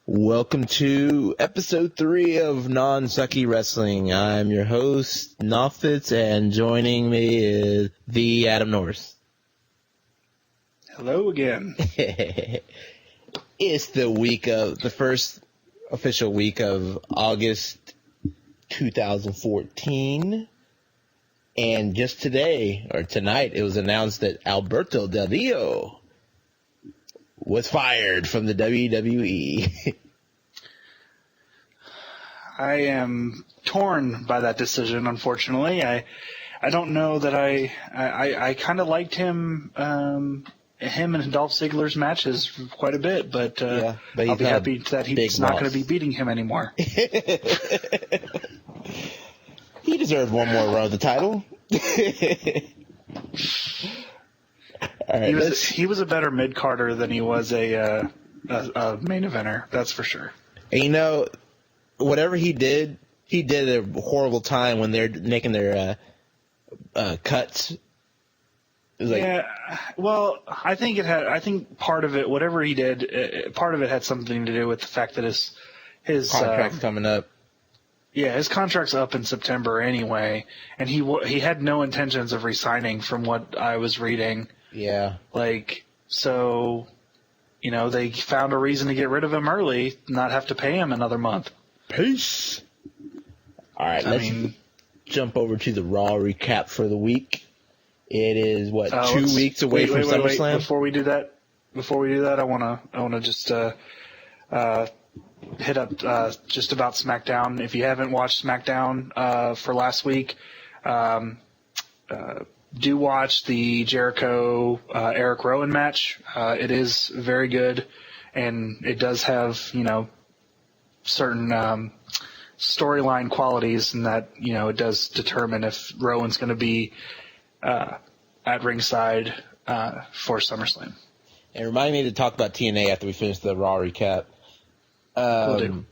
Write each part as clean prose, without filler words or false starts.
Welcome to episode 3 of Non-Sucky Wrestling. I'm your host, Noffitz, and joining me is the Adam Norris. Hello again. It's the first official week of August 2014. And just tonight, it was announced that Alberto Del Rio was fired from the WWE. I am torn by that decision, unfortunately. I don't know that I kind of liked him and Dolph Ziggler's matches quite a bit, but I'll be happy that he's not going to be beating him anymore. He deserved one more run of the title. All right, he was a better mid-carder than he was a main eventer, that's for sure. And you know, whatever he did at a horrible time when they're making their cuts. It was like, yeah, well, I think part of it, whatever he did, part of it had something to do with the fact that his contract's coming up. Yeah, his contract's up in September anyway, and he had no intentions of resigning from what I was reading. Yeah. So, they found a reason to get rid of him early, not have to pay him another month. Peace. All right, let's jump over to the Raw recap for the week. It is 2 weeks away from SummerSlam. Wait. Before we do that, I wanna just hit up just about SmackDown. If you haven't watched SmackDown for last week, do watch the Jericho Eric Rowan match. It is very good, and it does have certain storyline qualities, and that it does determine if Rowan's going to be at ringside for SummerSlam. And remind me to talk about TNA after we finish the Raw recap. Will do.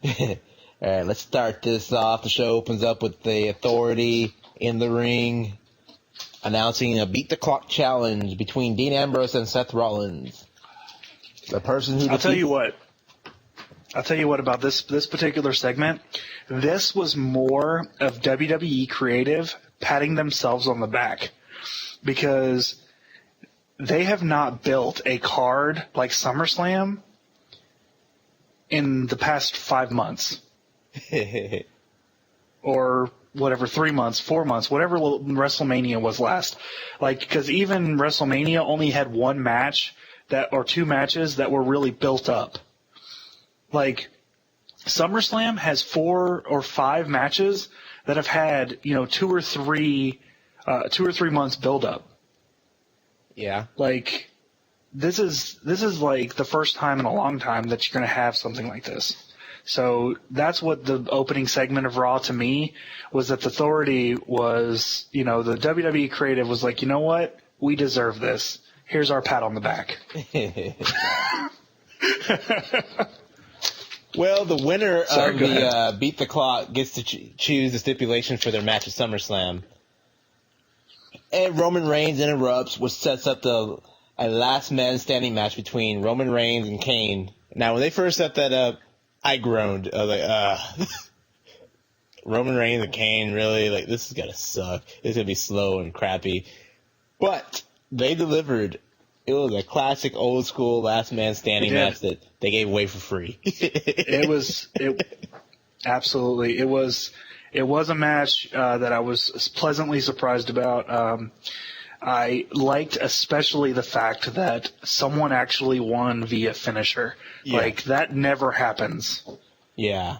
All right, let's start this off. The show opens up with the Authority in the ring, announcing a Beat the Clock challenge between Dean Ambrose and Seth Rollins. The person who I'll tell you what about this particular segment. This was more of WWE creative patting themselves on the back, because they have not built a card like SummerSlam in the past 5 months. Or whatever, 3 months, 4 months, whatever WrestleMania was last. Because even WrestleMania only had one match or two matches that were really built up. SummerSlam has 4 or 5 matches that have had 2 or 3 months build up. Yeah. This is the first time in a long time that you're going to have something like this. So that's what the opening segment of Raw to me was, that the Authority was, the WWE creative was like, you know what? We deserve this. Here's our pat on the back. Well, the winner of the Beat the Clock gets to choose the stipulation for their match at SummerSlam. And Roman Reigns interrupts, which sets up a last man standing match between Roman Reigns and Kane. Now, when they first set that up, I groaned. I was like, Roman Reigns and Kane, really? This is going to suck. It's going to be slow and crappy. But they delivered. It was a classic old school last man standing match that they gave away for free. Absolutely. It was a match that I was pleasantly surprised about. I liked especially the fact that someone actually won via finisher. Yeah. That never happens. Yeah.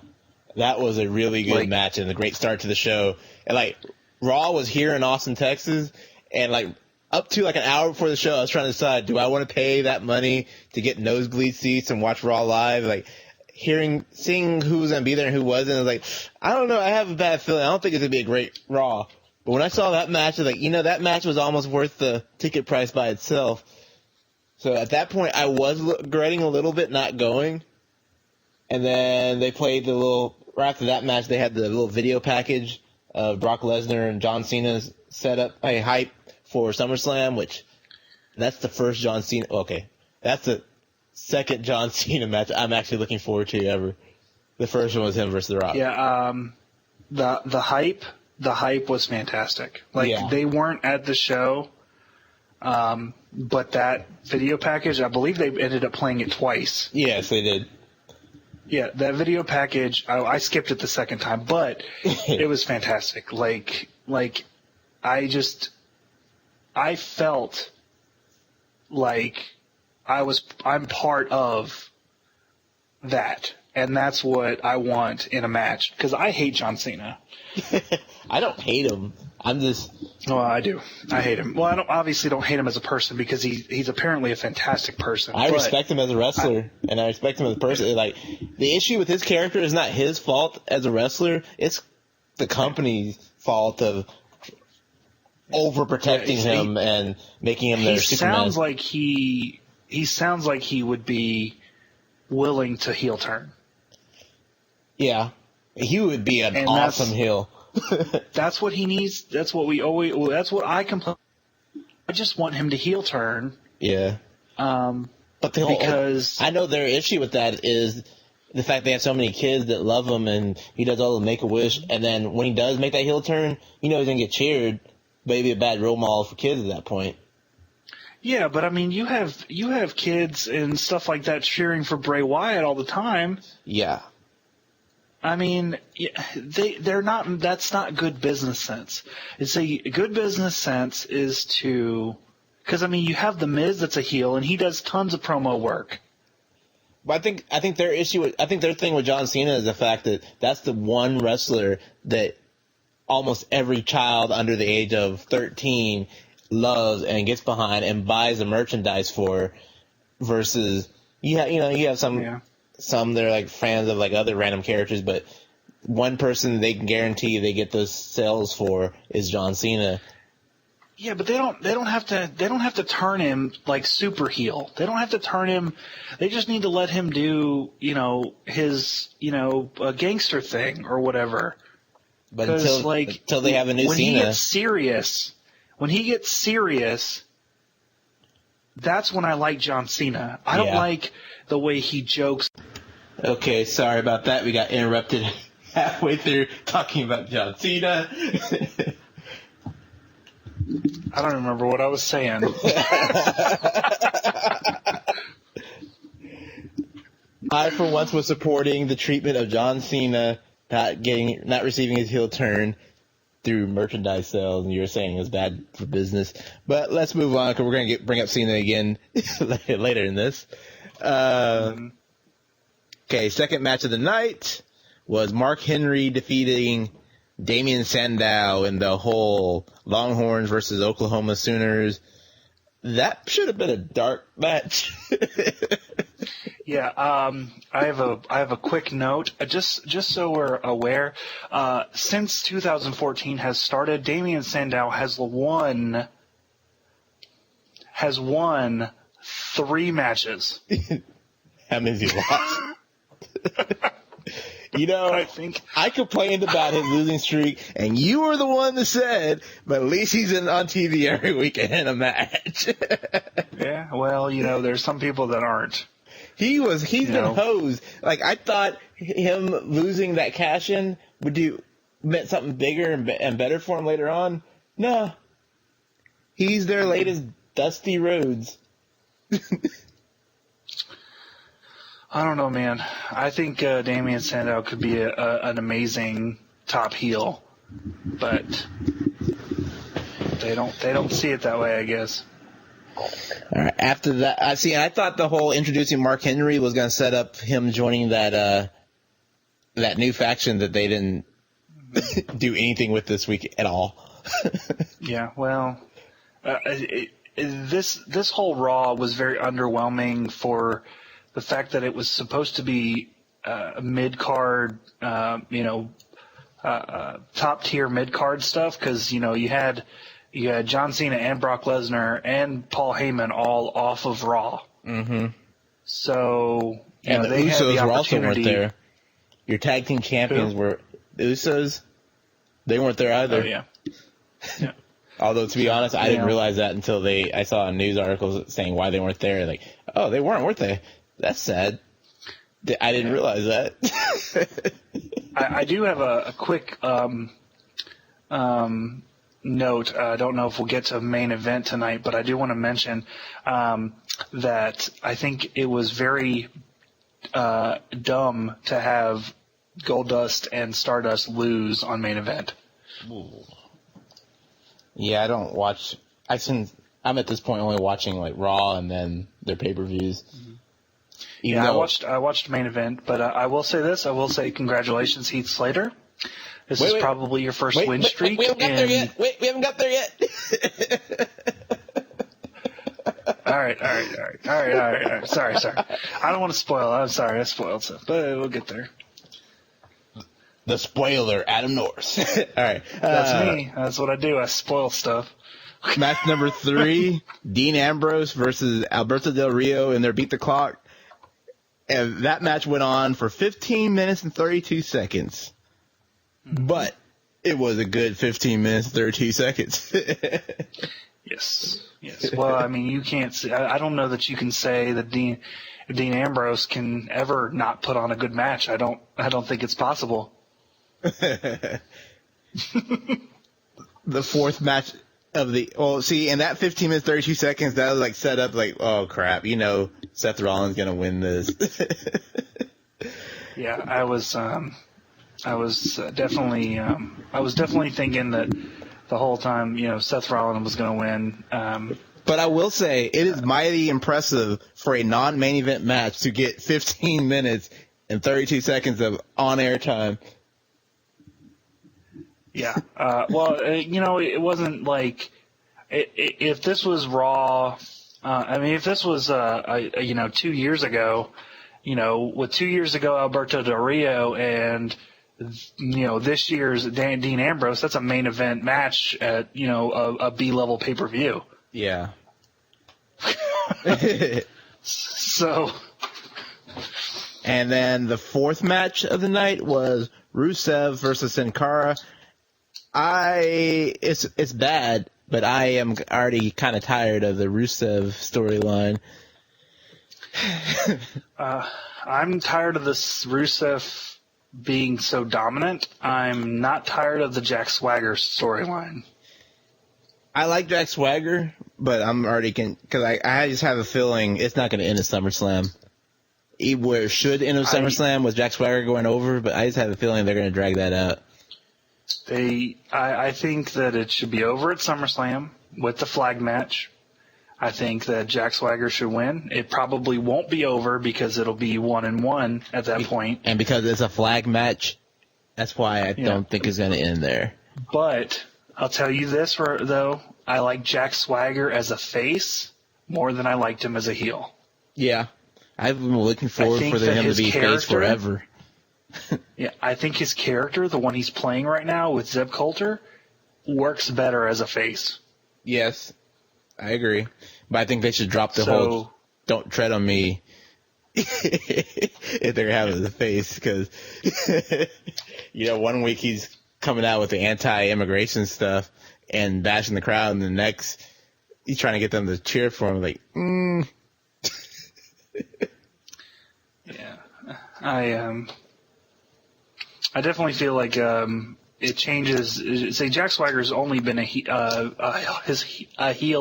That was a really good match and a great start to the show. And Raw was here in Austin, Texas, and up to an hour before the show, I was trying to decide, do I want to pay that money to get nosebleed seats and watch Raw live? Seeing who was going to be there and who wasn't, I was I don't know, I have a bad feeling. I don't think it's going to be a great Raw. But when I saw that match, I was that match was almost worth the ticket price by itself. So at that point, I was regretting a little bit not going. And then they played right after that match, they had the little video package of Brock Lesnar and John Cena's hype for SummerSlam, which that's the first John Cena. Okay, that's the second John Cena match I'm actually looking forward to ever. The first one was him versus The Rock. Yeah, the hype was fantastic. Like, they weren't at the show, but that video package, I believe they ended up playing it twice. Yes, they did. Yeah, that video package, I skipped it the second time, but it was fantastic. Like I felt like I'm part of that. And that's what I want in a match. Because I hate John Cena. I don't hate him. I'm just... Well, I do. I hate him. Well, I obviously don't hate him as a person because he's apparently a fantastic person. I respect him as a wrestler, and I respect him as a person. Like, the issue with his character is not his fault as a wrestler. It's the company's fault of overprotecting him and making him their Superman. He sounds like he would be willing to heel turn. Yeah. He would be an awesome heel. That's what he needs. That's what I complain. I just want him to heel turn. Yeah. But because I know their issue with that is the fact they have so many kids that love him, and he does all the Make-A-Wish, and then when he does make that heel turn, he's gonna get cheered, but he'd be a bad role model for kids at that point. Yeah, but I mean, you have kids and stuff like that cheering for Bray Wyatt all the time. Yeah. I mean, they're not. That's not good business sense. It's a good business sense is because I mean, you have the Miz that's a heel and he does tons of promo work. But I think their thing with John Cena is the fact that that's the one wrestler that almost every child under the age of 13 loves and gets behind and buys the merchandise for, versus you have some that are like fans of like other random characters, but one person they can guarantee they get those sales for is John Cena. Yeah, but they don't have to turn him like super heel. They don't have to turn him. They just need to let him do his a gangster thing or whatever. But until they have a new Cena. When he gets serious, that's when I like John Cena. I don't like the way he jokes. Okay, sorry about that. We got interrupted halfway through talking about John Cena. I don't remember what I was saying. I, for once, was supporting the treatment of John Cena not receiving his heel turn through merchandise sales, and you were saying it was bad for business. But let's move on, because we're going to bring up Cena again later in this. Okay, second match of the night was Mark Henry defeating Damian Sandow in the whole Longhorns versus Oklahoma Sooners. That should have been a dark match. Yeah, I have a quick note. Just so we're aware, since 2014 has started, Damian Sandow has won 3 matches. How many has he lost? I complained about his losing streak, and you were the one that said, but at least he's on TV every weekend in a match. Yeah, well, there's some people that aren't. He's been hosed. Like, I thought him losing that cash-in meant something bigger and better for him later on. No. He's their latest Dusty Rhodes. I don't know, man. I think Damian Sandow could be an amazing top heel, but they don't see it that way, I guess. All right. After that, I thought the whole introducing Mark Henry was going to set up him joining that new faction that they didn't do anything with this week at all. Yeah, well, this whole Raw was very underwhelming for the fact that it was supposed to be a mid-card, top tier mid-card stuff, because you had John Cena and Brock Lesnar and Paul Heyman all off of Raw. Mm-hmm. So and the they Usos had the were also opportunity. weren't there. Your tag team champions were the Usos. They weren't there either. Oh yeah. Yeah. Although, to be honest, I didn't realize that until I saw a news article saying why they weren't there. Like, oh, they weren't they? That's sad. I didn't realize that. I do have a quick note. I don't know if we'll get to main event tonight, but I do want to mention that I think it was very dumb to have Goldust and Stardust lose on main event. Ooh. Yeah, I don't watch. I'm at this point only watching like Raw and then their pay-per-views. Mm-hmm. I watched main event, but I will say this. I will say congratulations, Heath Slater. This is probably your first win streak. We haven't got there yet. We haven't got there yet. All right. Sorry. I don't want to spoil. I'm sorry, I spoiled stuff, but we'll get there. The spoiler, Adam Norris. All right. That's me. That's what I do. I spoil stuff. Match number 3, Dean Ambrose versus Alberto Del Rio in their Beat the Clock. And that match went on for 15 minutes and 32 seconds. But it was a good 15 minutes and 32 seconds. Yes. Well, I mean, you can't say, I don't know that you can say that Dean Ambrose can ever not put on a good match. I don't think it's possible. The fourth match of in that 15 minutes, 32 seconds, that was like set up like, oh crap, Seth Rollins going to win this. Yeah, I was definitely thinking that the whole time, Seth Rollins was going to win. But I will say, it is mighty impressive for a non-main event match to get 15 minutes and 32 seconds of on-air time. Yeah. Well, it wasn't like if this was Raw. If this was 2 years ago, with 2 years ago Alberto Del Rio and this year's Dean Ambrose, that's a main event match at a B-level pay-per-view. Yeah. So. And then the fourth match of the night was Rusev versus Sin Cara. It's bad, but I am already kind of tired of the Rusev storyline. I'm tired of this Rusev being so dominant. I'm not tired of the Jack Swagger storyline. I like Jack Swagger, but I'm already because I just have a feeling it's not going to end at SummerSlam. Where it should end at SummerSlam was Jack Swagger going over, but I just have a feeling they're going to drag that out. I think that it should be over at SummerSlam with the flag match. I think that Jack Swagger should win. It probably won't be over because it'll be 1-1 at that point. And because it's a flag match, that's why I don't think it's going to end there. But I'll tell you this, though. I like Jack Swagger as a face more than I liked him as a heel. Yeah. I've been looking forward for him to be face forever. Yeah, I think his character, the one he's playing right now with Zeb Coulter, works better as a face. Yes, I agree. But I think they should drop the whole "don't tread on me" if they're having the face, because 1 week he's coming out with the anti-immigration stuff and bashing the crowd, and the next he's trying to get them to cheer for him. Like, Yeah, I definitely feel like it changes. Say Jack Swagger's only been a heel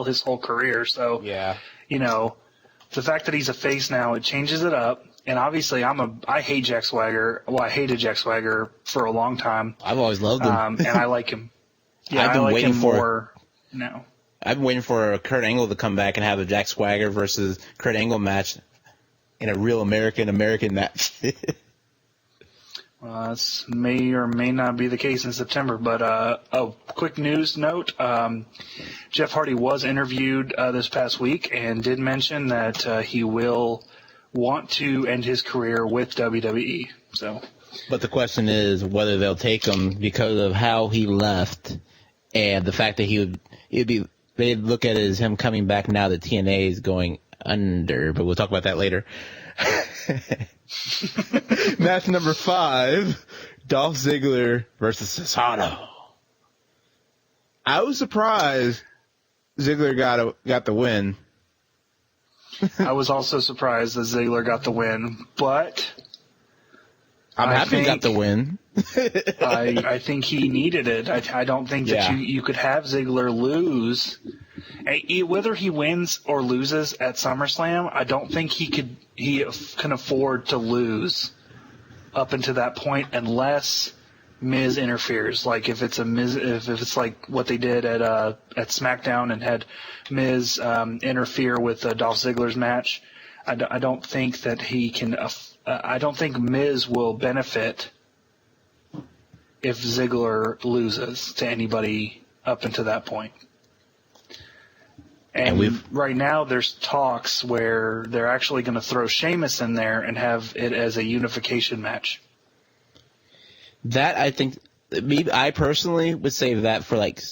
his whole career, so yeah, the fact that he's a face now, it changes it up. And obviously, I hate Jack Swagger. Well, I hated Jack Swagger for a long time. I've always loved him, and I like him. Yeah, I've been waiting for now. I've been waiting for Kurt Angle to come back and have a Jack Swagger versus Kurt Angle match in a real American match. This may or may not be the case in September, but a quick news note. Jeff Hardy was interviewed this past week and did mention that he will want to end his career with WWE. But the question is whether they'll take him because of how he left and the fact that they'd look at it as him coming back now that TNA is going under, but we'll talk about that later. Match number 5, Dolph Ziggler versus Cesaro. I was surprised Ziggler got the win. I was also surprised that Ziggler got the win, but I'm happy he got the win. I think he needed it. I don't think that you could have Ziggler lose. Whether he wins or loses at SummerSlam, I don't think he can afford to lose up until that point unless Miz interferes. Like if it's if it's like what they did at SmackDown and had Miz interfere with Dolph Ziggler's match, I don't think that he can. I don't think Miz will benefit if Ziggler loses to anybody up until that point. And right now there's talks where they're actually going to throw Sheamus in there and have it as a unification match. That, I think, I personally would save that for like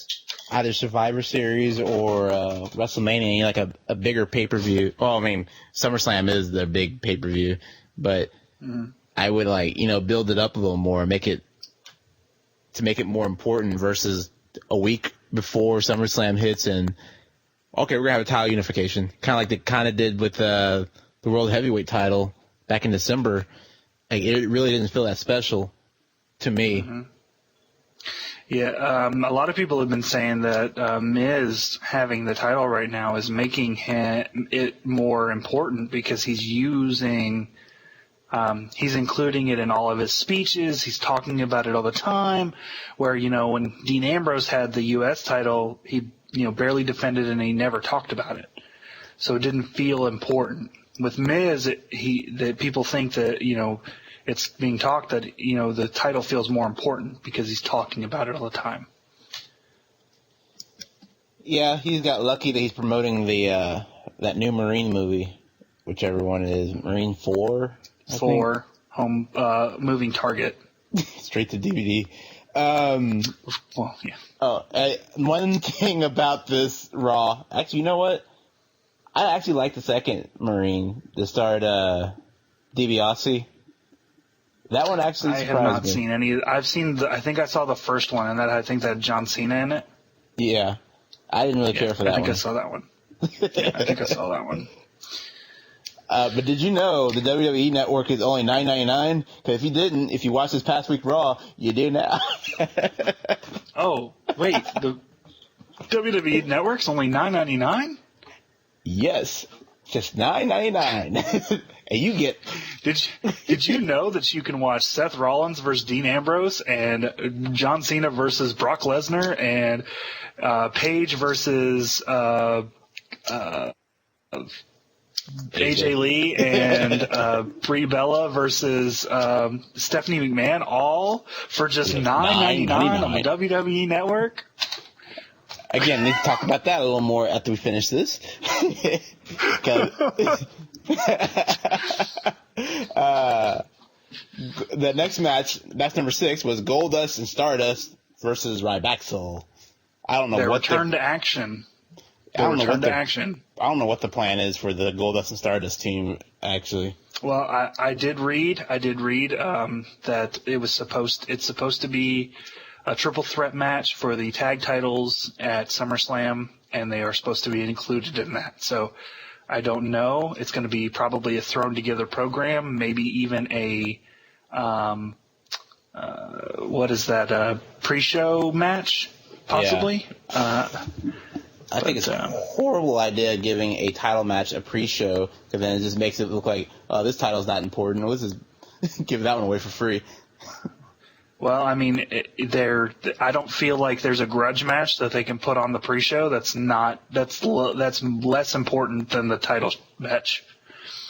either Survivor Series or WrestleMania, like a bigger pay-per-view. Well, I mean, SummerSlam is the big pay-per-view, but I would build it up a little more, make it more important versus a week before SummerSlam hits and okay, we're gonna have a title unification, kind of like they did with the World Heavyweight title back in December. Like it really didn't feel that special to me. Mm-hmm. Yeah, a lot of people have been saying that Miz having the title right now is making it more important because he's including it in all of his speeches. He's talking about it all the time. Where when Dean Ambrose had the U.S. title, he barely defended and he never talked about it. So it didn't feel important. With Miz, that people think that, it's being talked that, the title feels more important because he's talking about it all the time. Yeah, he's got lucky that he's promoting the that new Marine movie, whichever one it is, Marine 4? 4, home moving target. Straight to DVD. Well, yeah. Oh, one thing about this Raw, actually, you know what? I actually like the second Marine to start DiBiase. That one actually surprised me. I have not seen any. I think I saw the first one, and I think that had John Cena in it. Yeah. I didn't really care for that one. I think I saw that one. Yeah, I think I saw that one. But did you know the WWE Network is only $9.99? Because if you watched this past week Raw, you do now. Oh, wait, the WWE Network's only $9.99? Yes, just $9.99, and you get. Did you know that you can watch Seth Rollins versus Dean Ambrose and John Cena versus Brock Lesnar and Paige versus AJ Lee and Brie Bella versus Stephanie McMahon, all for just $9.99 on the WWE Network? Again, need to talk about that a little more after we finish this. The next match number 6, was Goldust and Stardust versus Ryback. I don't know Their what return to action. I don't know what the plan is for the Goldust and Stardust team, actually. Well, I did read that it's supposed to be a triple threat match for the tag titles at SummerSlam, and they are supposed to be included in that. So I don't know. It's going to be probably a thrown together program, maybe even a pre-show match, possibly. Yeah. I think it's a horrible idea giving a title match a pre-show, because then it just makes it look like, oh, this title's not important. Let's just give that one away for free. Well, I mean, I don't feel like there's a grudge match that they can put on the pre-show that's less important than the title match.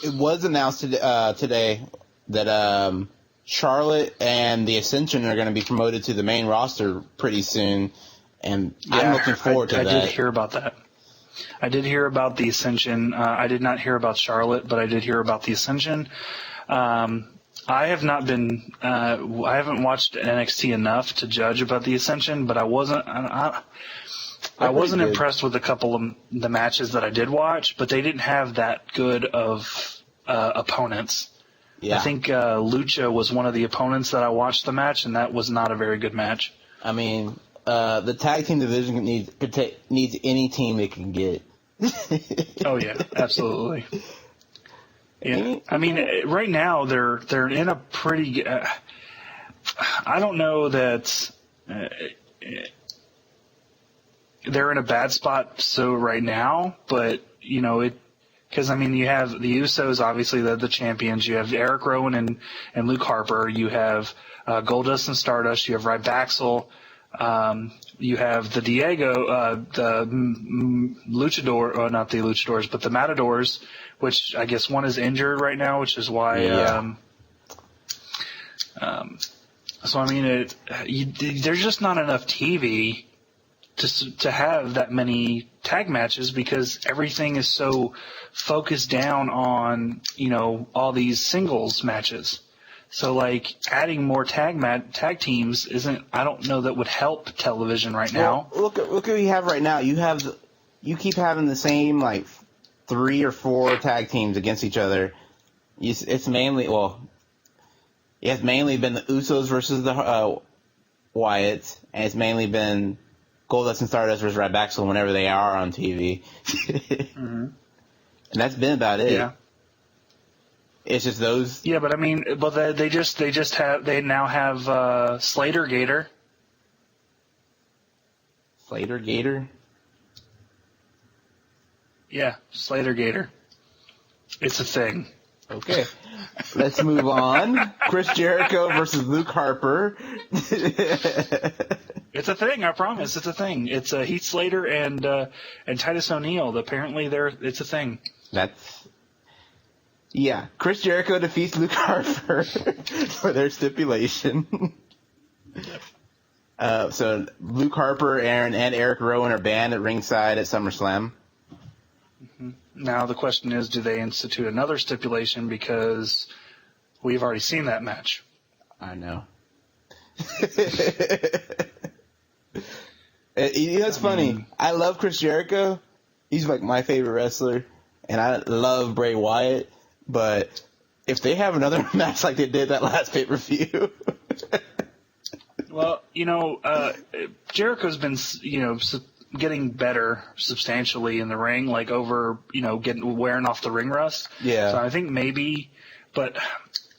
It was announced today that Charlotte and the Ascension are going to be promoted to the main roster pretty soon. And I'm looking forward to that. I did hear about that. I did hear about the Ascension. I did not hear about Charlotte, but I did hear about the Ascension. I haven't watched NXT enough to judge about the Ascension, but I wasn't impressed with a couple of the matches that I did watch, but they didn't have that good of opponents. Yeah. I think Lucha was one of the opponents that I watched the match, and that was not a very good match. I mean, the tag team division needs any team they can get. Oh yeah, absolutely. Yeah, I mean, right now they're in a pretty. I don't know that they're in a bad spot right now, but because I mean you have the Usos, obviously the champions. You have Eric Rowan and Luke Harper. You have Goldust and Stardust. You have Rybaxel. You have the Diego, the Luchador, not the Luchadors, but the Matadors, which I guess one is injured right now, which is why. Yeah. So I mean, there's just not enough TV to have that many tag matches because everything is so focused down on all these singles matches. So like adding more tag teams isn't. I don't know that would help television right now. Well, look what you have right now. You keep having the same like 3 or 4 tag teams against each other. It's mainly been the Usos versus the Wyatts, and it's mainly been Goldust and Stardust versus Rybaxel whenever they are on TV. Mm-hmm. And that's been about it. Yeah. It's just those. Yeah, but I mean, they now have Slater Gator. Slater Gator? Yeah, Slater Gator. It's a thing. Okay. Let's move on. Chris Jericho versus Luke Harper. It's a thing, I promise. It's a thing. It's Heath Slater and Titus O'Neil. Apparently, it's a thing. Yeah. Chris Jericho defeats Luke Harper for their stipulation. So Luke Harper, Aaron, and Eric Rowan are banned at ringside at SummerSlam. Mm-hmm. Now the question is, do they institute another stipulation because we've already seen that match? I know. That's funny. I love Chris Jericho. He's like my favorite wrestler, and I love Bray Wyatt. But if they have another match like they did that last pay-per-view, well, Jericho's been getting better substantially in the ring, like over wearing off the ring rust. Yeah. So I think maybe, but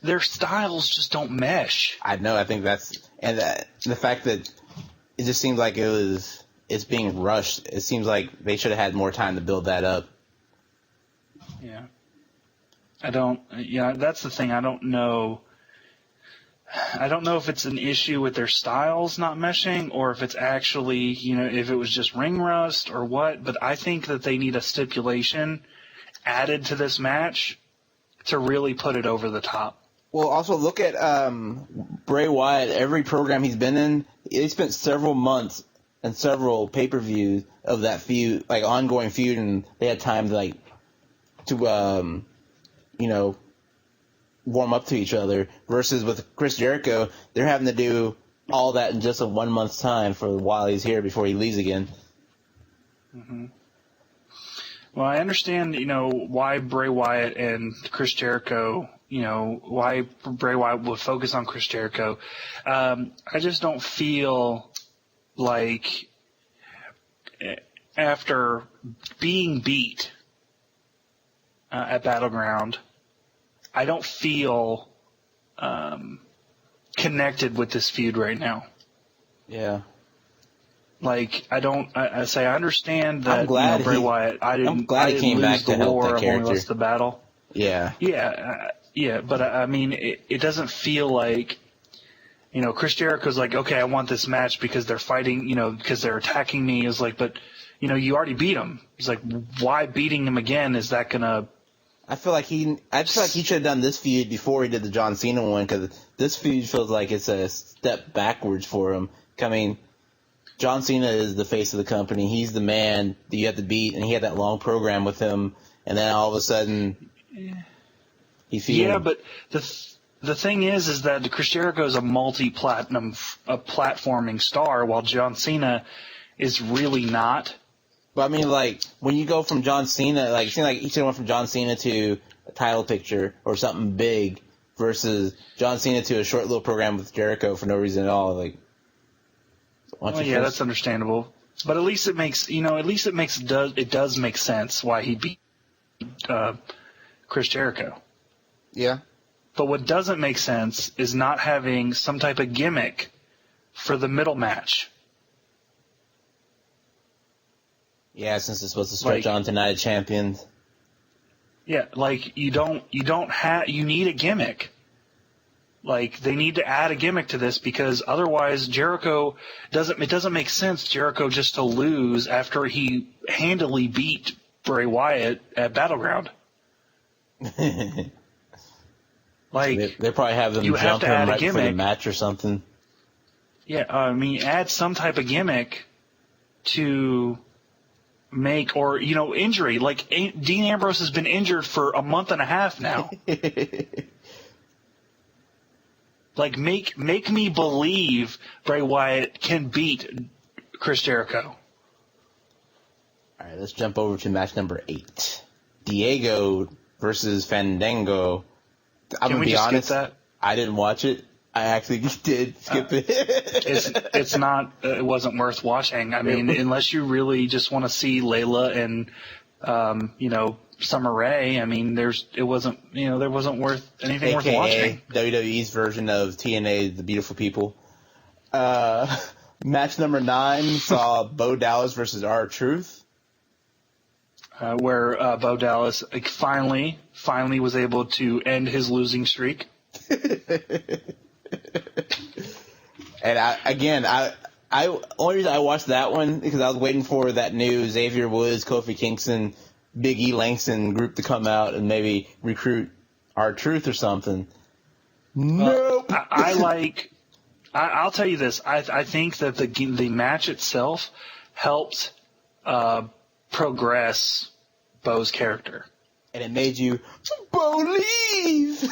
their styles just don't mesh. I know. I think the fact that it just seems like it's being rushed. It seems like they should have had more time to build that up. Yeah. That's the thing. I don't know if it's an issue with their styles not meshing or if it's actually, if it was just ring rust or what, but I think that they need a stipulation added to this match to really put it over the top. Well, also look at Bray Wyatt. Every program he's been in, he spent several months and several pay-per-views of that feud, like ongoing feud, and they had time to warm up to each other. Versus with Chris Jericho, they're having to do all that in just a 1 month's time for while he's here before he leaves again. Mm-hmm. Well, I understand, why Bray Wyatt and Chris Jericho, why Bray Wyatt would focus on Chris Jericho. I just don't feel like after being beat at Battleground, I don't feel connected with this feud right now. Yeah. Like, I understand that Bray Wyatt, I'm glad he came back to help that character. I've only lost the battle. Yeah. Yeah, but I mean, it doesn't feel like, Chris Jericho's like, okay, I want this match because they're fighting, because they're attacking me. It's like, but, you already beat him. It's like, why beating him again is that gonna... I feel like he should have done this feud before he did the John Cena one, because this feud feels like it's a step backwards for him. I mean, John Cena is the face of the company. He's the man that you have to beat, and he had that long program with him, and then all of a sudden, he feels... Yeah, but the thing is that Chris Jericho is a multi-platinum, platforming star, while John Cena is really not. But I mean, like, when you go from John Cena, like, it seems like he should have went from John Cena to a title picture or something big versus John Cena to a short little program with Jericho for no reason at all. Like, that's understandable. But at least it makes it does make sense why he beat Chris Jericho. Yeah. But what doesn't make sense is not having some type of gimmick for the middle match. Yeah, since it's supposed to stretch on to Night of Champions. Yeah, like you need a gimmick. Like they need to add a gimmick to this because otherwise Jericho it doesn't make sense Jericho just to lose after he handily beat Bray Wyatt at Battleground. Like they probably have them jump him right before the match or something. Yeah, I mean, add some type of gimmick to make, or injury. Like Dean Ambrose has been injured for a month and a half now. Like make me believe Bray Wyatt can beat Chris Jericho. All right, let's jump over to match number 8. Diego versus Fandango. I'm Can gonna we be just honest. skip that? I didn't watch it. I actually did skip it. It's not. It wasn't worth watching. I mean, unless you really just want to see Layla and Summer Rae. I mean, there wasn't worth anything worth watching. WWE's version of TNA, The Beautiful People. Match number 9 saw Bo Dallas versus R-Truth. Where Bo Dallas finally was able to end his losing streak. And only reason I watched that one because I was waiting for that new Xavier Woods, Kofi Kingston, Big E Langston group to come out and maybe recruit R-Truth or something. Nope. I'll tell you this. I think that the match itself helped progress Bo's character. And it made you believe.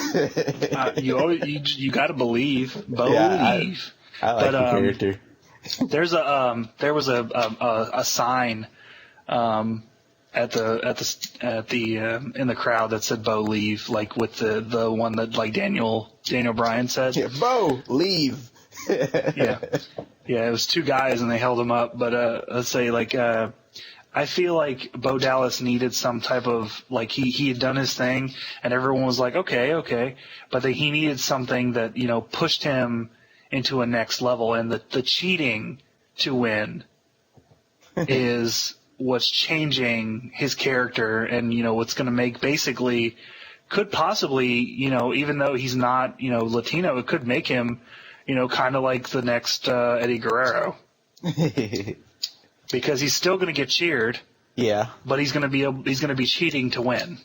You got to believe. Believe. I like the character. There was a sign in the crowd that said "Bo leave," like with the one that like Daniel Bryan said. Yeah, Bo leave. Yeah, it was 2 guys and they held him up. But let's say like. I feel like Bo Dallas needed some type of, like, he had done his thing, and everyone was like, okay. But he needed something that, pushed him into a next level. And the cheating to win is what's changing his character and, what's going to make basically, could possibly, even though he's not, Latino, it could make him, kind of like the next Eddie Guerrero. Because he's still going to get cheered. Yeah. But he's going to be cheating to win.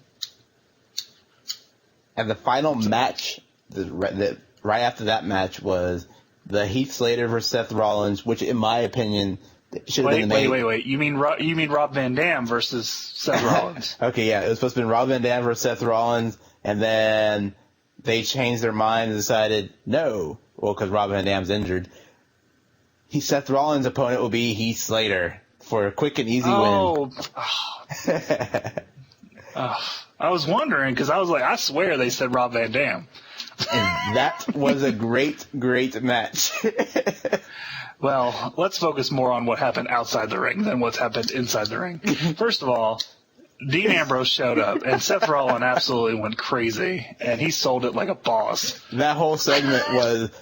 And the final match, right after that match, was the Heath Slater versus Seth Rollins, which, in my opinion, should have been the main. Wait. You mean Rob Van Dam versus Seth Rollins? Okay, yeah, it was supposed to be Rob Van Dam versus Seth Rollins, and then they changed their mind and decided no, because Rob Van Dam's injured. Seth Rollins' opponent will be Heath Slater for a quick and easy win. I was wondering because I was like, I swear they said Rob Van Dam. And that was a great match. Well, let's focus more on what happened outside the ring than what's happened inside the ring. First of all, Dean Ambrose showed up, and Seth Rollins absolutely went crazy, and he sold it like a boss. That whole segment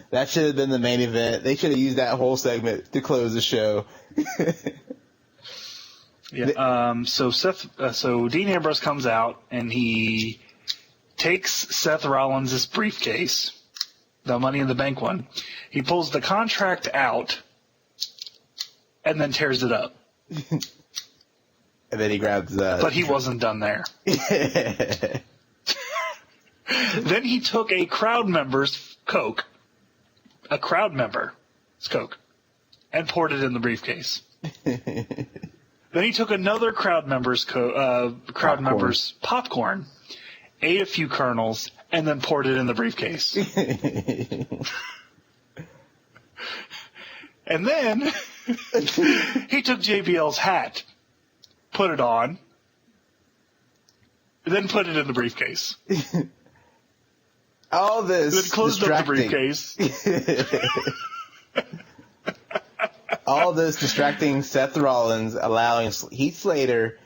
that should have been the main event. They should have used that whole segment to close the show. Yeah. So Dean Ambrose comes out, and he takes Seth Rollins' briefcase, the Money in the Bank one. He pulls the contract out, and then tears it up. And then he grabs But he wasn't done there. Then he took a crowd member's Coke, and poured it in the briefcase. Then he took another crowd member's popcorn, ate a few kernels, and then poured it in the briefcase. And then he took JBL's hat, put it on, then put it in the briefcase. All this then closed up the briefcase. all this distracting Seth Rollins, allowing Heath Slater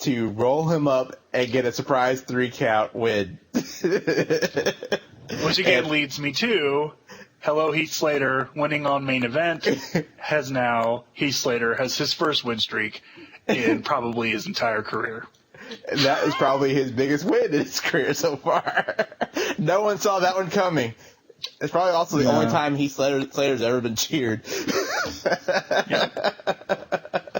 to roll him up and get a surprise 3 count win. Which again leads me to, hello Heath Slater winning on main event. Heath Slater has his first win streak in probably his entire career. And that is probably his biggest win in his career so far. No one saw that one coming. It's probably also the only time Heath Slater's ever been cheered. Yeah.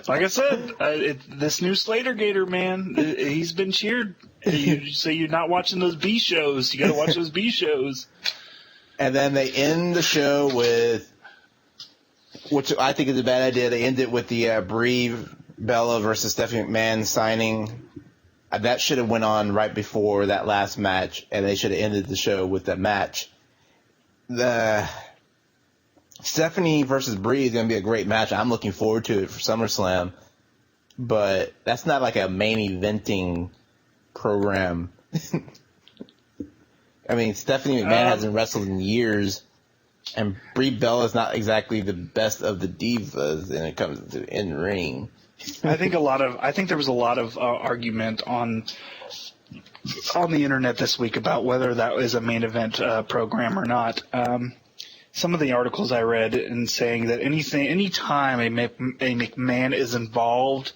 Like I said, this new Slater Gator, man, he's been cheered. You say you're not watching those B shows. You got to watch those B shows. And then they end the show with, which I think is a bad idea, they end it with the Brie Bella versus Stephanie McMahon signing. That should have went on right before that last match, and they should have ended the show with that match. The Stephanie versus Brie is going to be a great match. I'm looking forward to it for SummerSlam, but that's not like a main eventing program. I mean, Stephanie McMahon hasn't wrestled in years, and Brie Bella is not exactly the best of the divas when it comes to in ring. I think there was a lot of argument on the internet this week about whether that was a main event program or not. Some of the articles I read and saying that any time a McMahon is involved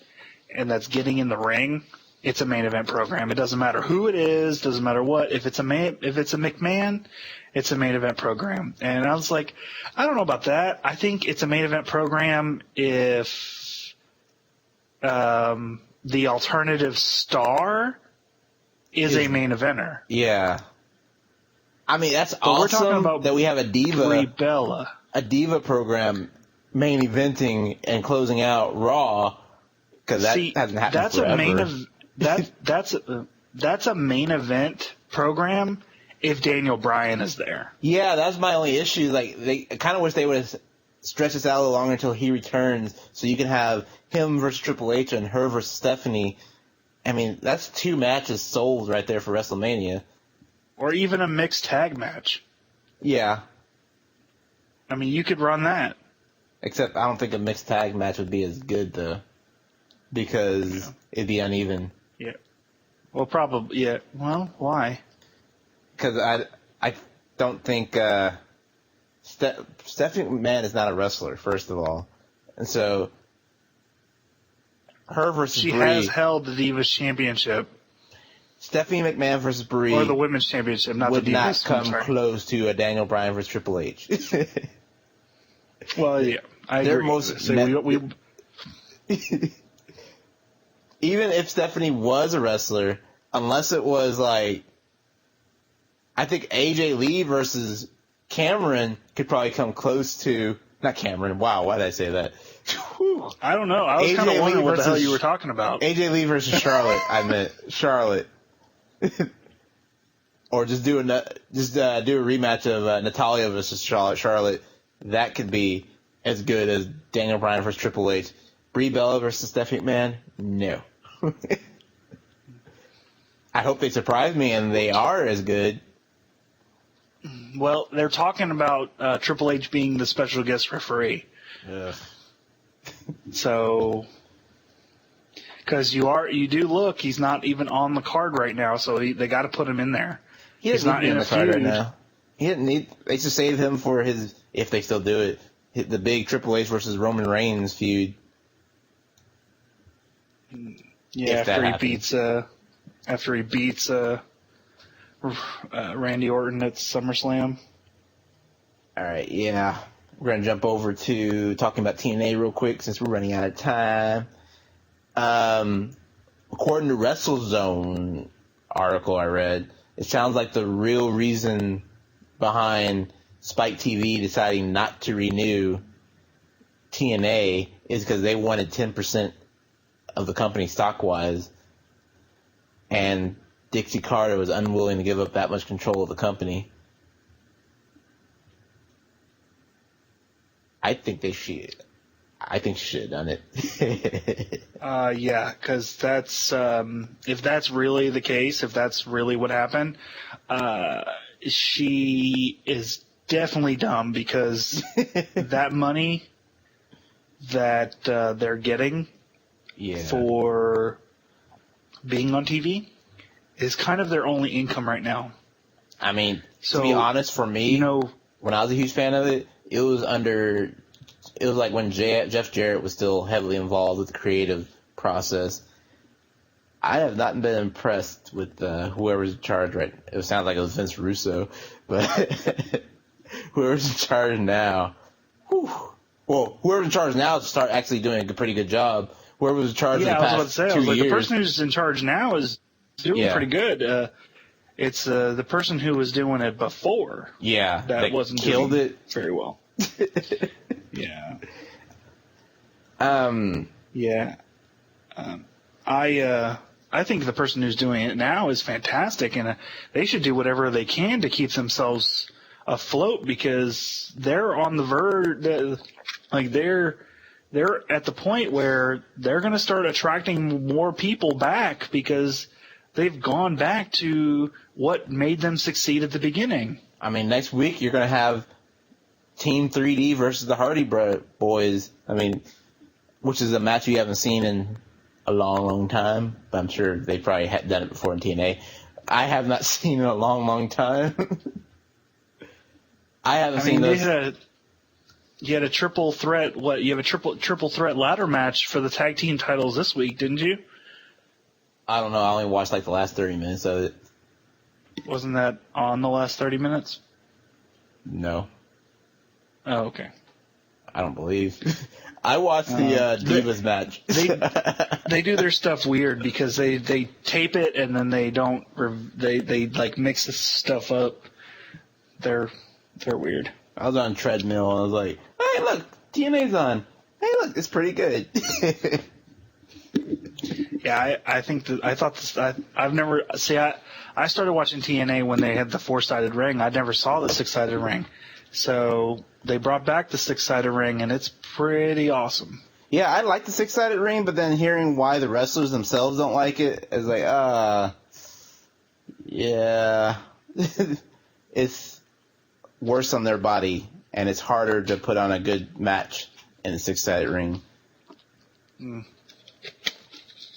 and that's getting in the ring, it's a main event program. It doesn't matter who it is, doesn't matter what. If it's a McMahon, it's a main event program. And I was like, I don't know about that. I think it's a main event program if the alternative star is a main eventer. Yeah. I mean, that's but awesome we're talking about that we have a Brie Bella. A diva program main eventing and closing out Raw, because that hasn't happened forever. That's a main event program if Daniel Bryan is there. Yeah, that's my only issue. Like, I kind of wish they would have stretched this out a little longer until he returns, so you can have him versus Triple H and her versus Stephanie. I mean, that's 2 matches sold right there for WrestleMania. Or even a mixed tag match. Yeah. I mean, you could run that. Except I don't think a mixed tag match would be as good, though, because it'd be uneven. Yeah. Well, probably, yeah. Well, why? Because I don't think Stephanie McMahon is not a wrestler, first of all. And so her versus Brie. She has held the Divas Championship. Stephanie McMahon versus Brie. Or the Women's Championship, not the Divas. Would not come close to a Daniel Bryan versus Triple H. Well, yeah. I agree. Even if Stephanie was a wrestler, unless it was like, I think AJ Lee versus Cameron could probably come close to, not Cameron, wow, why did I say that? I don't know. I was kind of wondering what the hell you were talking about. AJ Lee versus Charlotte, I meant Charlotte. Or just do a rematch of Natalia versus Charlotte. That could be as good as Daniel Bryan versus Triple H. Brie Bella versus Stephanie McMahon? No. I hope they surprise me and they are as good. Well, they're talking about Triple H being the special guest referee. Ugh. So, because you do look, he's not even on the card right now, so they got to put him in there. He's not in the card right now. He didn't need. They should save him for his, if they still do it, the big Triple H versus Roman Reigns feud. Yeah, after he beats Randy Orton at SummerSlam. All right, yeah. We're going to jump over to talking about TNA real quick since we're running out of time. According to WrestleZone article I read, it sounds like the real reason behind Spike TV deciding not to renew TNA is because they wanted 10% of the company stock-wise, and Dixie Carter was unwilling to give up that much control of the company. I think she should have done it. Yeah, because that's if that's really the case, if that's really what happened, she is definitely dumb because that money that they're getting for being on TV is kind of their only income right now. I mean, to be honest, for me, when I was a huge fan of it, it was like when Jeff Jarrett was still heavily involved with the creative process. I have not been impressed with whoever's in charge right. It sounds like it was Vince Russo, but whoever's in charge now. Well, whoever's in charge now is start actually doing a pretty good job. Whoever's in charge in the past 2 years. The person who's in charge now is doing pretty good. It's the person who was doing it before. Yeah, that wasn't killed doing it very well. Yeah. I think the person who's doing it now is fantastic, and they should do whatever they can to keep themselves afloat because they're on the verge. Like they're at the point where they're going to start attracting more people back because they've gone back to what made them succeed at the beginning. I mean, next week you're going to have Team 3D versus the Hardy Boys. I mean, which is a match you haven't seen in a long, long time. But I'm sure they probably had done it before in TNA. I have not seen it in a long, long time. I haven't seen those. You had a triple threat. You have a triple threat ladder match for the tag team titles this week, didn't you? I don't know. I only watched like the last 30 minutes of it. Wasn't that on the last 30 minutes? No. Oh, okay. I don't believe. I watched the Divas match. They do their stuff weird because they tape it and then they don't. They like mix this stuff up. They're weird. I was on a treadmill and I was like, "Hey, look, TNA's on. Hey, look, it's pretty good." Yeah, I think that I thought this. I've never see. I started watching TNA when they had the 4-sided ring. I never saw the 6-sided ring, so they brought back the 6-sided ring, and it's pretty awesome. Yeah, I like the 6-sided ring, but then hearing why the wrestlers themselves don't like it is like, yeah, it's worse on their body, and it's harder to put on a good match in a 6-sided ring. Mm.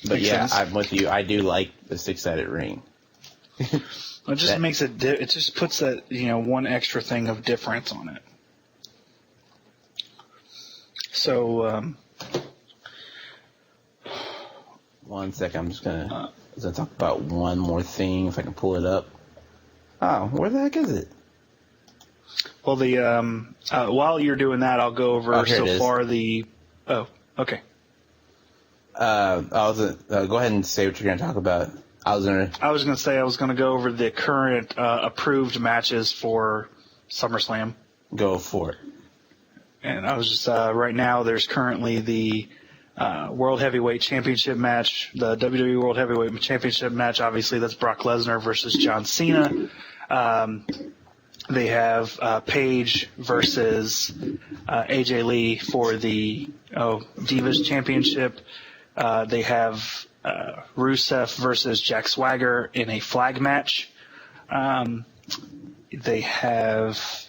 But makes sense. I'm with you. I do like the 6-sided ring. It just makes it. It just puts that one extra thing of difference on it. So. 1 second. I'm just gonna talk about one more thing if I can pull it up. Oh, where the heck is it? Well, while you're doing that, I'll go over so far the. Oh, okay. Go ahead and say what you're going to talk about. I was going to go over the current approved matches for SummerSlam. Go for it. And I was just right now. There's currently the World Heavyweight Championship match, the WWE World Heavyweight Championship match. Obviously, that's Brock Lesnar versus John Cena. They have Paige versus AJ Lee for the Divas Championship. They have Rusev versus Jack Swagger in a flag match. They have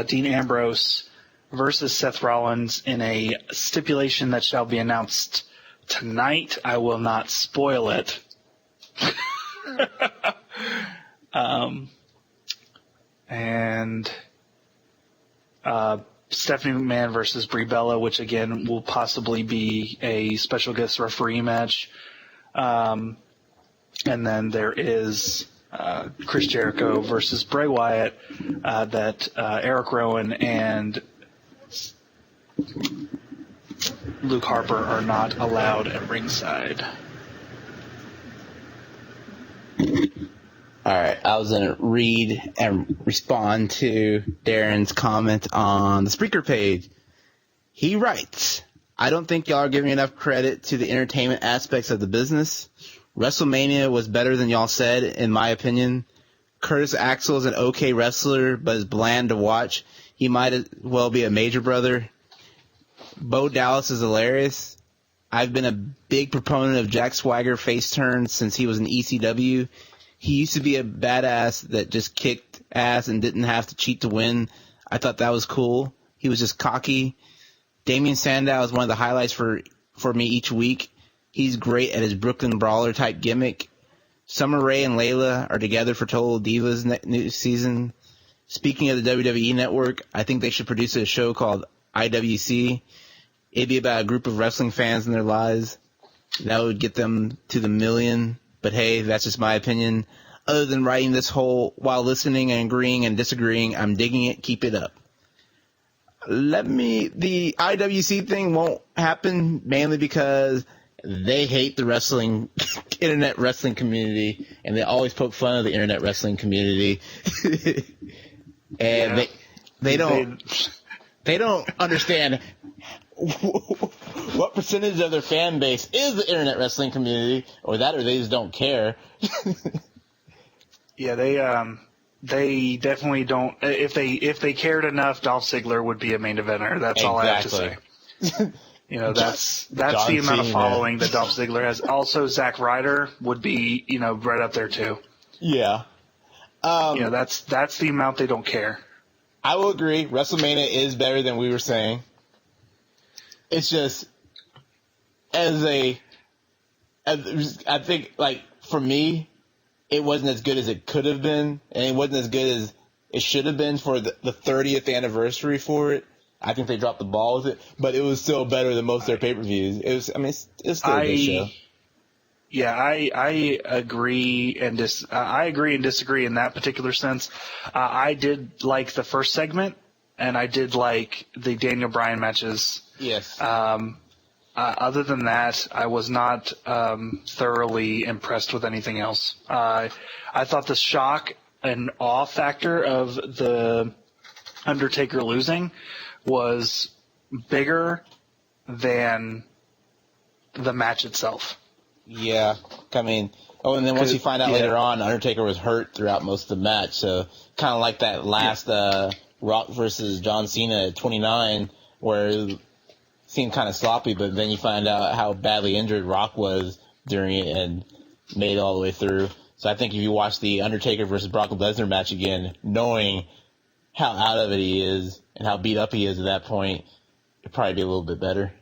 Dean Ambrose versus Seth Rollins in a stipulation that shall be announced tonight. I will not spoil it. And Stephanie McMahon versus Brie Bella, which again will possibly be a special guest referee match. And then there is Chris Jericho versus Bray Wyatt that Eric Rowan and Luke Harper are not allowed at ringside. All right, I was going to read and respond to Darren's comment on the Spreaker page. He writes, I don't think y'all are giving enough credit to the entertainment aspects of the business. WrestleMania was better than y'all said, in my opinion. Curtis Axel is an okay wrestler, but is bland to watch. He might as well be a Major Brother. Bo Dallas is hilarious. I've been a big proponent of Jack Swagger face turns since he was in ECW. He used to be a badass that just kicked ass and didn't have to cheat to win. I thought that was cool. He was just cocky. Damian Sandow is one of the highlights for me each week. He's great at his Brooklyn Brawler type gimmick. Summer Rae and Layla are together for Total Divas new season. Speaking of the WWE Network, I think they should produce a show called IWC. It'd be about a group of wrestling fans and their lives. That would get them to the million. But hey, that's just my opinion. Other than writing this whole while listening and agreeing and disagreeing, I'm digging it. Keep it up. The IWC thing won't happen mainly because they hate the internet wrestling community, and they always poke fun of the internet wrestling community. And they don't understand what percentage of their fan base is the internet wrestling community, or they just don't care. Yeah, they definitely don't. If they cared enough, Dolph Ziggler would be a main eventer. That's all I have to say. That's John the amount of Cena. following that Dolph Ziggler has. Also, Zack Ryder would be, right up there too. Yeah. That's the amount they don't care. I will agree. WrestleMania is better than we were saying. It's just I think, like, for me, it wasn't as good as it could have been, and it wasn't as good as it should have been for the 30th anniversary for it. I think they dropped the ball with it, but it was still better than most of their pay-per-views. It's still a good show. Yeah, I agree and disagree in that particular sense. I did like the first segment, and I did like the Daniel Bryan matches. Yes. Other than that, I was not thoroughly impressed with anything else. I thought the shock and awe factor of the Undertaker losing was bigger than the match itself. Yeah, and then once you find out later on, Undertaker was hurt throughout most of the match, so kind of like that last Rock versus John Cena at 29, where it seemed kind of sloppy, but then you find out how badly injured Rock was during it and made it all the way through. So I think if you watch the Undertaker versus Brock Lesnar match again, knowing how out of it he is and how beat up he is at that point, it'd probably be a little bit better.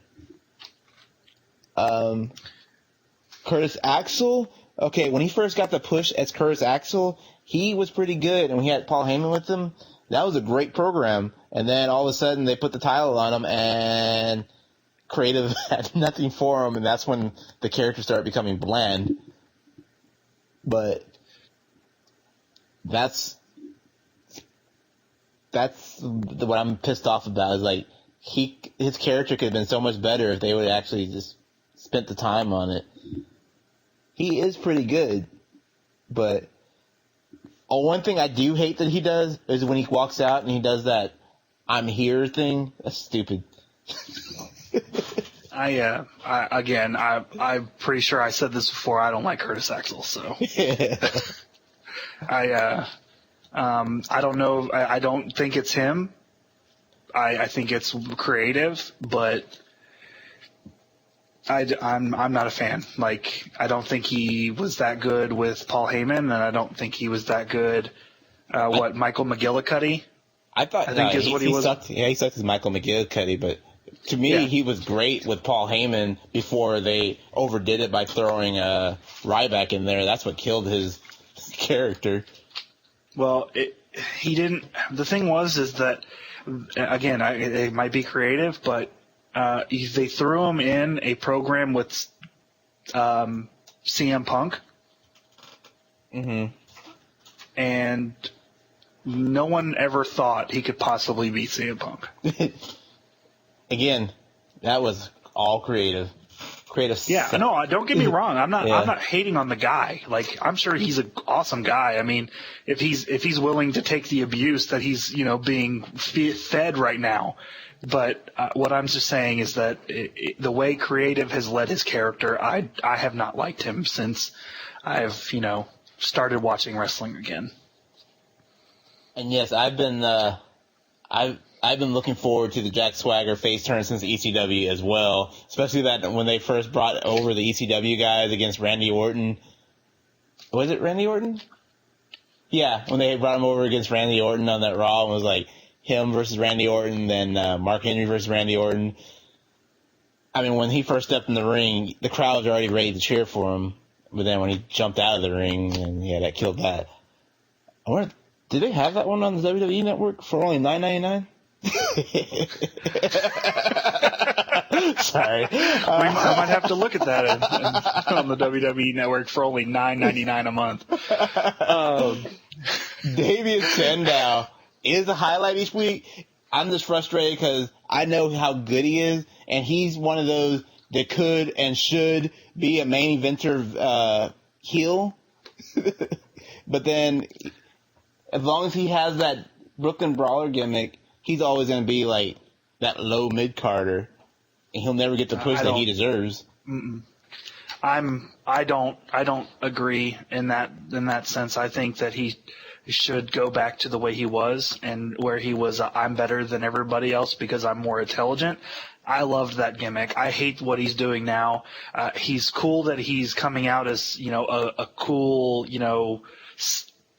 Curtis Axel, okay, when he first got the push as Curtis Axel, he was pretty good, and when he had Paul Heyman with him, that was a great program. And then all of a sudden they put the title on him, and creative had nothing for him, and that's when the character started becoming bland. But that's what I'm pissed off about, is like his character could have been so much better if they would have actually just spent the time on it. He is pretty good, but one thing I do hate that he does is when he walks out and he does that "I'm here" thing. That's stupid. I'm pretty sure I said this before. I don't like Curtis Axel, so I don't know. I don't think it's him. I think it's creative, but I'm not a fan. Like, I don't think he was that good with Paul Heyman, and I don't think he was that good. Michael McGillicuddy? I think is what he was. Sucked. Yeah, he sucked as Michael McGillicuddy, but to me, he was great with Paul Heyman before they overdid it by throwing Ryback in there. That's what killed his character. Well, he didn't. The thing is that, again, it might be creative, but they threw him in a program with CM Punk. Mm-hmm. And no one ever thought he could possibly beat CM Punk. Again, that was all creative. Yeah, no, don't get me wrong. I'm not hating on the guy. Like, I'm sure he's an awesome guy. I mean, if he's willing to take the abuse that he's, being fed right now. But what I'm just saying is that the way creative has led his character, I have not liked him since I've, started watching wrestling again. And yes, I've been looking forward to the Jack Swagger face turn since ECW as well, especially that when they first brought over the ECW guys against Randy Orton. Was it Randy Orton? Yeah, when they brought him over against Randy Orton on that Raw, and was like, him versus Randy Orton, then Mark Henry versus Randy Orton. I mean, when he first stepped in the ring, the crowd was already ready to cheer for him. But then when he jumped out of the ring, and yeah, that killed that. I wonder, did they have that one on the WWE Network for only $9.99? Sorry. I might have to look at that on the WWE Network for only $9.99 a month. Damien Sandow is a highlight each week. I'm just frustrated because I know how good he is, and he's one of those that could and should be a main eventer heel. But then, as long as he has that Brooklyn Brawler gimmick, he's always going to be like that low mid-carder, and he'll never get the push that he deserves. I don't agree in that sense. I think that he should go back to the way he was, and where he was, I'm better than everybody else because I'm more intelligent. I loved that gimmick. I hate what he's doing now. He's cool that he's coming out as, a cool,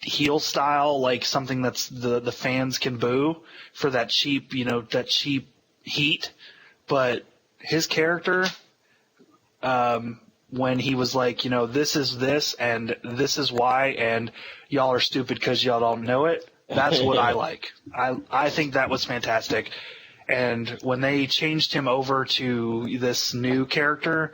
heel style, like something that's the fans can boo for that cheap, that cheap heat. But his character, when he was like, this is this and this is why, and y'all are stupid because y'all don't know it. That's what I like. I think that was fantastic. And when they changed him over to this new character,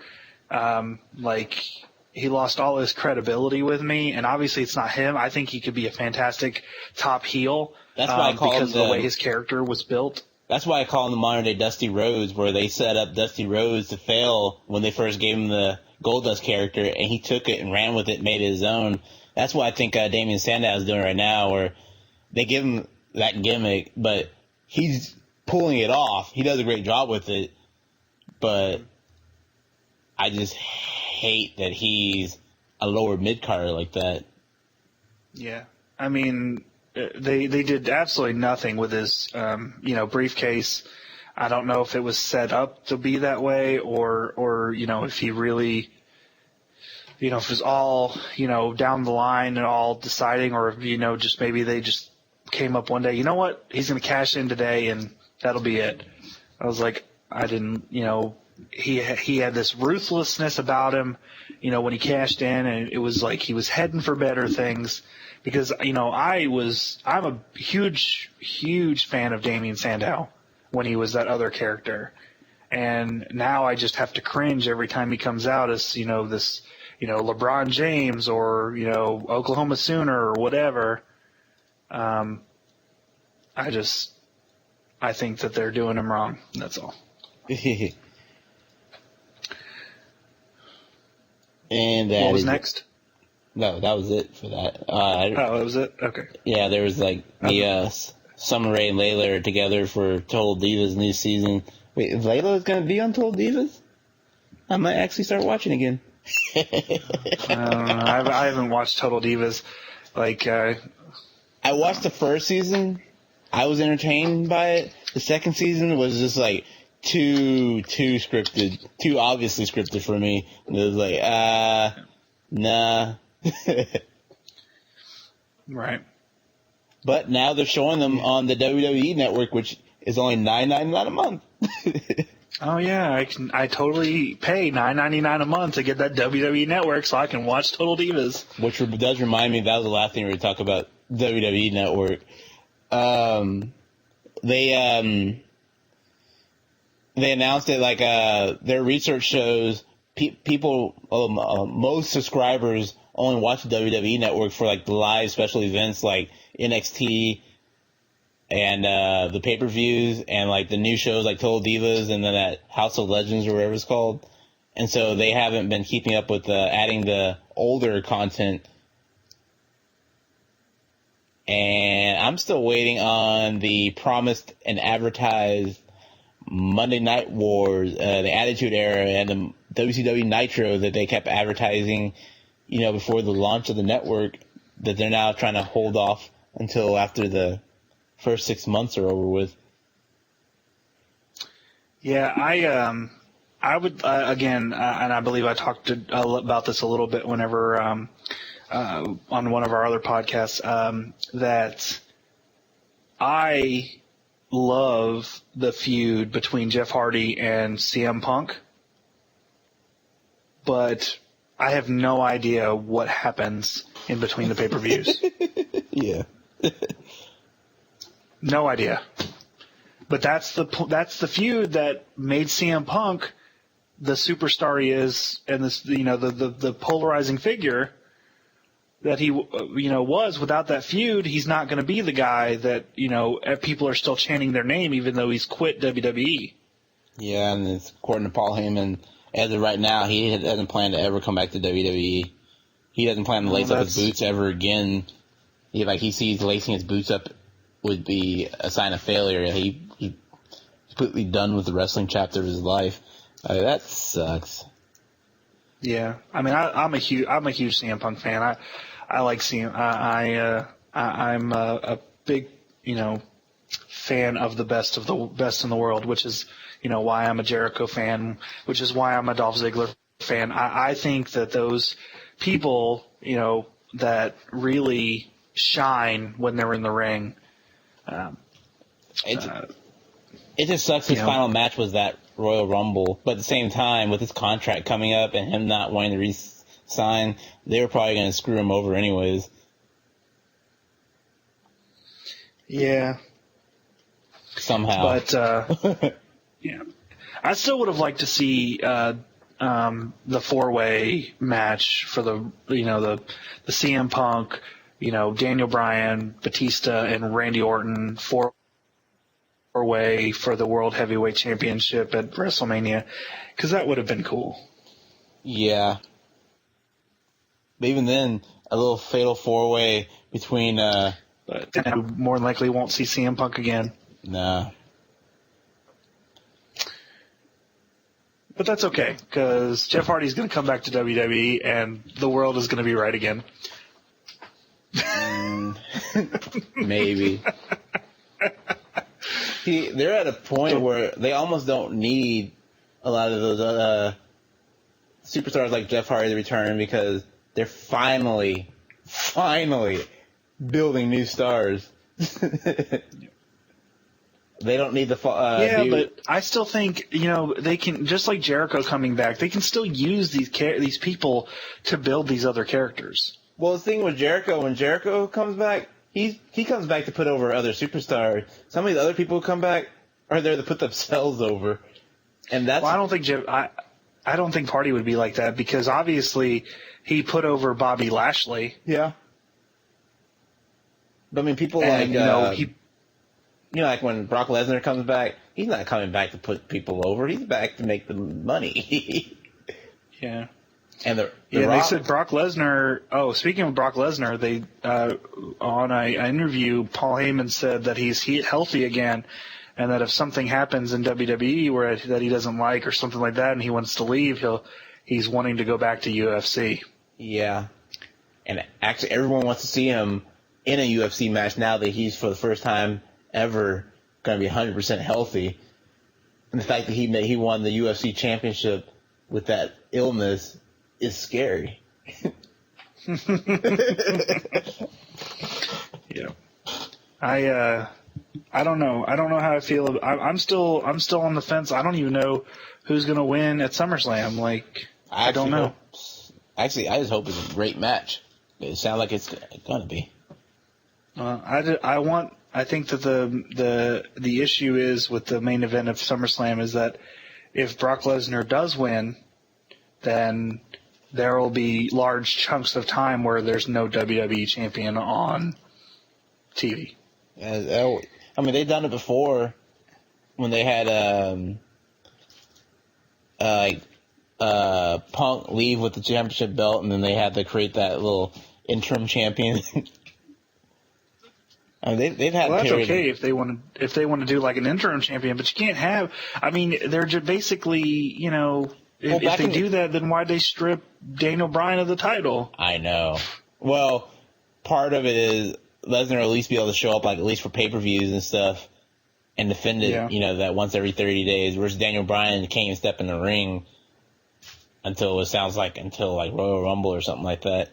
he lost all his credibility with me. And obviously it's not him. I think he could be a fantastic top heel. That's why I call because him of the way his character was built. That's why I call him the modern day Dusty Rhodes, where they set up Dusty Rhodes to fail when they first gave him the Goldust character, and he took it and ran with it and made it his own. That's what I think Damien Sandow is doing right now, where they give him that gimmick, but he's pulling it off. He does a great job with it, but I just hate that he's a lower mid-carder like that. Yeah. I mean, they did absolutely nothing with his, briefcase. I don't know if it was set up to be that way or if he really, if it was all, down the line and all deciding, or, just maybe they just came up one day, you know what, he's going to cash in today and that'll be it. I was like, I didn't, he had this ruthlessness about him, when he cashed in, and it was like he was heading for better things. Because, I'm a huge, huge fan of Damien Sandow when he was that other character. And now I just have to cringe every time he comes out as, this, LeBron James or, Oklahoma Sooner or whatever. I think that they're doing him wrong. That's all. And what was next? No, that was it for that. That was it? Okay. Yeah, there was Summer Rae and Layla are together for Total Divas new season. Wait, is Layla is going to be on Total Divas? I might actually start watching again. I haven't watched Total Divas. I watched the first season. I was entertained by it. The second season was just too scripted, too obviously scripted for me. And it was nah. Right. But now they're showing them on the WWE Network, which is only $9.99 a month. Oh yeah, I totally pay $9.99 a month to get that WWE Network so I can watch Total Divas. Which does remind me, that was the last thing we were to talk about WWE Network. They announced it their research shows people, most subscribers only watch the WWE Network for the live special events like NXT and the pay-per-views and the new shows like Total Divas and then that House of Legends or whatever it's called. And so they haven't been keeping up with adding the older content. And I'm still waiting on the promised and advertised Monday Night Wars, the Attitude Era, and the WCW Nitro that they kept advertising, before the launch of the network, that they're now trying to hold off until after the first 6 months are over with. Yeah, I would again, and I believe I talked about this a little bit whenever on one of our other podcasts, that I love the feud between Jeff Hardy and CM Punk, but I have no idea what happens in between the pay-per-views. Yeah. No idea. But that's the feud that made CM Punk the superstar he is, and this, the polarizing figure that he was. Without that feud, he's not going to be the guy that people are still chanting their name, even though he's quit WWE. Yeah, and it's, according to Paul Heyman, as of right now, he doesn't plan to ever come back to WWE. He doesn't plan to lace up his boots ever again. He sees lacing his boots up would be a sign of failure. He's completely done with the wrestling chapter of his life. That sucks. Yeah, I mean, I'm a huge CM Punk fan. I like CM. I'm a big fan of the best in the world, which is why I'm a Jericho fan, which is why I'm a Dolph Ziggler fan. I think that those people that really shine when they're in the ring. It just sucks his final match was that Royal Rumble, but at the same time, with his contract coming up and him not wanting to re-sign, they were probably going to screw him over anyways. Yeah. Somehow. But, yeah. I still would have liked to see the 4-way match for the CM Punk, Daniel Bryan, Batista, and Randy Orton 4-way for the World Heavyweight Championship at WrestleMania, because that would have been cool. Yeah. But even then, a little fatal 4-way between... But more than likely won't see CM Punk again. Nah. But that's okay, because Jeff Hardy's going to come back to WWE, and the world is going to be right again. Maybe. See, they're at a point where they almost don't need a lot of those superstars like Jeff Hardy to return, because they're finally building new stars. They don't need the but I still think they can, just like Jericho coming back, they can still use these people to build these other characters. Well, the thing with Jericho, when Jericho comes back, he comes back to put over other superstars. Some of the other people who come back are there to put themselves over, and that's. Well, I don't think Hardy would be like that, because obviously he put over Bobby Lashley. Yeah. But I mean, people and, like when Brock Lesnar comes back, he's not coming back to put people over. He's back to make the money. Yeah. And they said Brock Lesnar. Oh, speaking of Brock Lesnar, they on an interview, Paul Heyman said that he's healthy again, and that if something happens in WWE that he doesn't like or something like that, and he wants to leave, he's wanting to go back to UFC. Yeah. And actually, everyone wants to see him in a UFC match now that he's, for the first time ever, going to be 100% healthy. And the fact that he won the UFC championship with that illness is scary. Yeah. I don't know. I don't know how I feel. I'm still on the fence. I don't even know who's going to win at SummerSlam. I don't know. I just hope it's a great match. It sounds like it's going to be. I think that the issue is with the main event of SummerSlam is that if Brock Lesnar does win, then there will be large chunks of time where there's no WWE champion on TV. I mean, they've done it before when they had Punk leave with the championship belt, and then they had to create that little interim champion. I mean, they've had. Well, that's okay if they want to do like an interim champion, but you can't have. I mean, they're just basically, if they do that, then why'd they strip Daniel Bryan of the title? I know. Well, part of it is Lesnar will at least be able to show up, at least for pay-per-views and stuff, and defend it, that once every 30 days, whereas Daniel Bryan can't even step in the ring until Royal Rumble or something like that.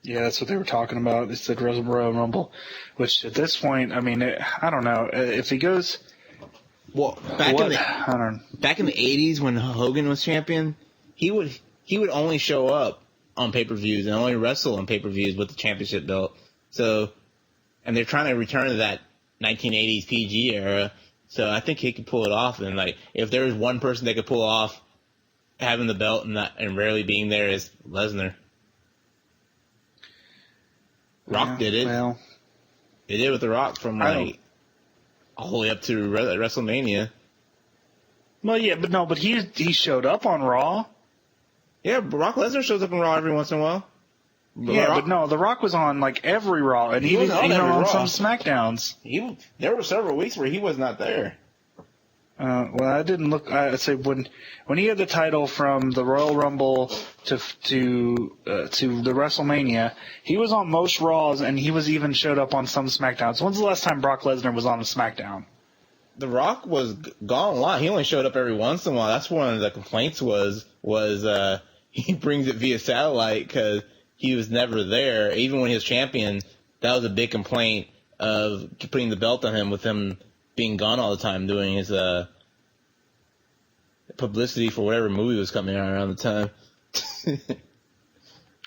Yeah, that's what they were talking about. It's the Royal Rumble, which at this point, I mean, I don't know if he goes. Well, back in the 80s when Hogan was champion, he would only show up on pay-per-views and only wrestle on pay-per-views with the championship belt. So, and they're trying to return to that 1980s PG era. So I think he could pull it off. And like, if there was one person that could pull off having the belt and rarely being there, is Lesnar. Rock did it. Well, they did it with The Rock from like all the way up to WrestleMania. Well, yeah, but he showed up on Raw. Yeah, Brock Lesnar shows up on Raw every once in a while. But The Rock was on like every Raw, and he was on some SmackDowns. There were several weeks where he was not there. Well, I didn't look. I'd say when he had the title from the Royal Rumble to the WrestleMania, he was on most Raws, and he was even showed up on some SmackDowns. When's the last time Brock Lesnar was on a SmackDown? The Rock was gone a lot. He only showed up every once in a while. That's one of the complaints was he brings it via satellite because he was never there. Even when he was champion, that was a big complaint of putting the belt on him with him being gone all the time doing his publicity for whatever movie was coming out around the time.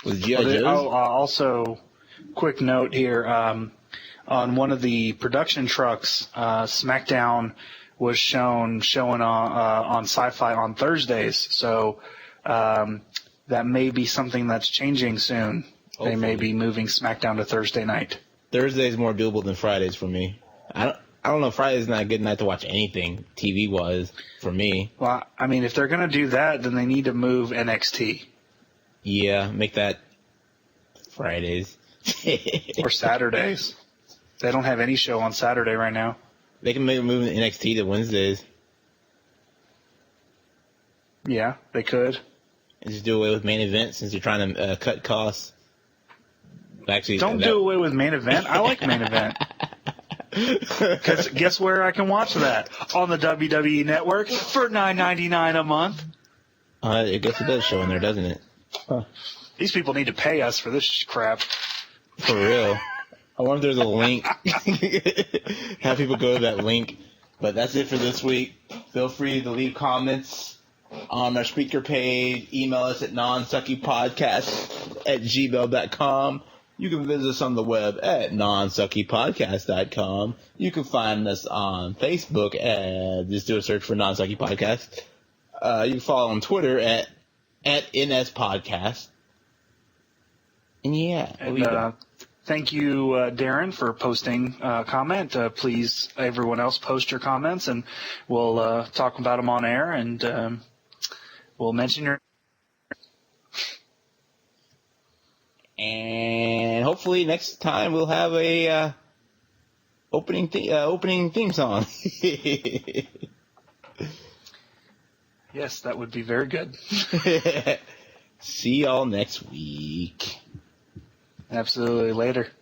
Was G.I. Joe's? Also, quick note here, on one of the production trucks, SmackDown was showing on Sci-Fi on Thursdays, so that may be something that's changing soon. Hopefully. They may be moving SmackDown to Thursday night. Thursday's more doable than Fridays for me. I don't know. Friday's not a good night to watch anything TV-wise for me. Well, I mean, if they're going to do that, then they need to move NXT. Yeah, make that Fridays. Or Saturdays. They don't have any show on Saturday right now. They can move NXT to Wednesdays. Yeah, they could. And just do away with main event since you're trying to cut costs. Actually, don't do away with main event. I like main event. Because guess where I can watch that? On the WWE Network for $9.99 a month. I guess it does show in there, doesn't it? Huh. These people need to pay us for this crap. For real. I wonder if there's a link. Have people go to that link. But that's it for this week. Feel free to leave comments on our Spreaker page. Email us at nonsuckypodcast@gmail.com. You can visit us on the web at nonsuckypodcast.com. You can find us on Facebook just do a search for Non-Sucky Podcast. You can follow on Twitter at NSPodcast. And yeah. And, thank you, Darren, for posting a comment. Please, everyone else, post your comments, and we'll talk about them on air, and we'll mention your... And hopefully next time we'll have a opening theme song. Yes, that would be very good. See y'all next week. Absolutely. Later.